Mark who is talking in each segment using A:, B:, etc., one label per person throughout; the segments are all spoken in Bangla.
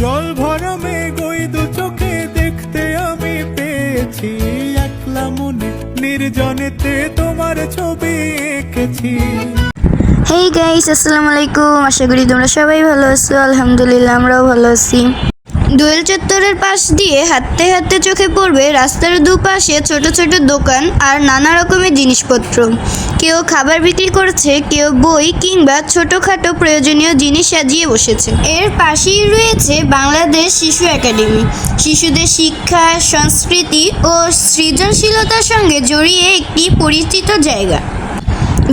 A: জল ভরা মেঘ ওই দু চোখে দেখতে আমি পেয়েছি, একলা মনে নির্জনেতে তোমার ছবি এঁকেছি।
B: হেই গাইস, আসসালামু আলাইকুম। আশা করি তোমরা সবাই ভালো আছো। আলহামদুলিল্লাহ, আমরাও ভালো আছি। দোয়েল চত্বরের পাশ দিয়ে হাঁটতে হাঁটতে চোখে পড়বে রাস্তার দুপাশে ছোট ছোট দোকান আর নানা রকমের জিনিসপত্র। কেউ খাবার বিক্রি করছে, কেউ বই কিংবা ছোটোখাটো প্রয়োজনীয় জিনিস সাজিয়ে বসেছে। এর পাশেই রয়েছে বাংলাদেশ শিশু একাডেমি, শিশুদের শিক্ষা, সংস্কৃতি ও সৃজনশীলতার সঙ্গে জড়িয়ে একটি পরিচিত জায়গা।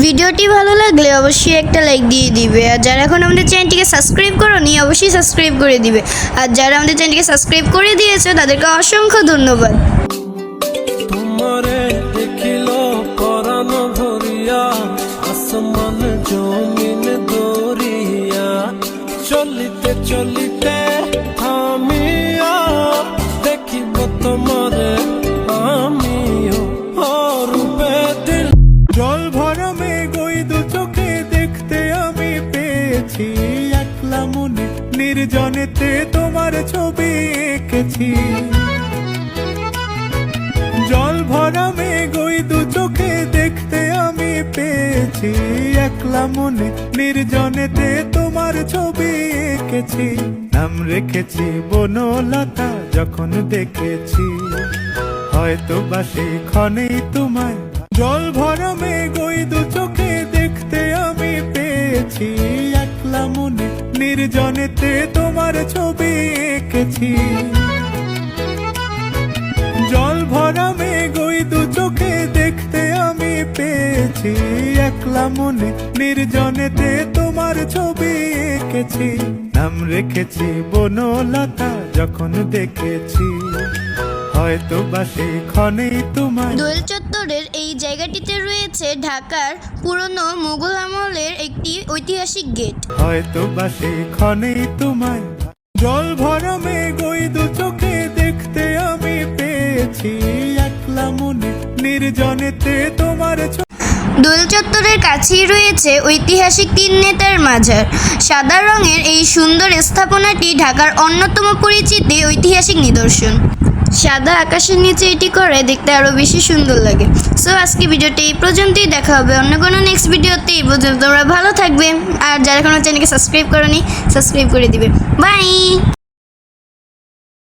B: ভিডিওটি ভালো লাগলে অবশ্যই একটা লাইক দিয়ে দিবে, আর যারা এখন আমাদের চ্যানেলটিকে সাবস্ক্রাইব করোনি অবশ্যই সাবস্ক্রাইব করে দিবে, আর যারা আমাদের চ্যানেলটিকে সাবস্ক্রাইব করে দিয়েছে তাদেরকে অসংখ্য ধন্যবাদ।
A: তোমারে দেখিল পরাণ ভরিয়া, আসমান জমিন দরিয়া, চলিতে চলিতে আমিও দেখিব তোমারে, আমিও রূপে দিল। জল ভরা মেঘ ওই দু চোখে দেখতে আমি পেয়েছি, একলা মনে নির্জনেতে তোমার ছবি এঁকেছি। জল ভরা মেঘ ওই দু চোখে দেখতে আমি পেয়েছি, একলা মনে নির্জনেতে তোমার ছবি এঁকেছি। নাম রেখেছি বনলতা যখন দেখেছি, হয়তো বা সেই ক্ষণেই তোমায়। জল ভরা মেঘ ওই দু চোখে দেখতে আমি পেয়েছি, একলা মনে নির্জনেতে তোমার ছবি এঁকেছি। জল ভরা মেঘ ওই দু চোখে দেখতে আমি পেয়েছি, একলা মনে নির্জনেতে তোমার ছবি এঁকেছি। নাম রেখেছি বনলতা যখন দেখেছি, হয়তো বা সেই ক্ষণেই তোমায়।
B: দোয়েল চত্বরের এই জায়গাটিতে রয়েছে ঢাকার পুরনো মুঘল আমলের একটি ঐতিহাসিক গেট।
A: হয়তো বা সেই ক্ষণেই তোমায়। জল ভরা মেঘ ওই দু চোখে দেখতে আমি পেয়েছি, একলা মনে নির্জনেতে তোমার।
B: দোয়েল চত্বরের কাছেই রয়েছে ঐতিহাসিক তিন নেতার মাজার। সাদা রঙের এই সুন্দর স্থাপনাটি ঢাকার অন্যতম পরিচিতি ঐতিহাসিক নিদর্শন। সাদা আকাশের নিচে এটি করে দেখতে আরো বেশি সুন্দর লাগে। সো আজকে ভিডিওটি এই পর্যন্তই, দেখা হবে অন্য কোনো নেক্সট ভিডিওতে। এই পর্যন্ত তোমরা ভালো থাকবে, আর যারা এখনো চ্যানেলকে সাবস্ক্রাইব করোনি সাবস্ক্রাইব করে দিবে। বাই।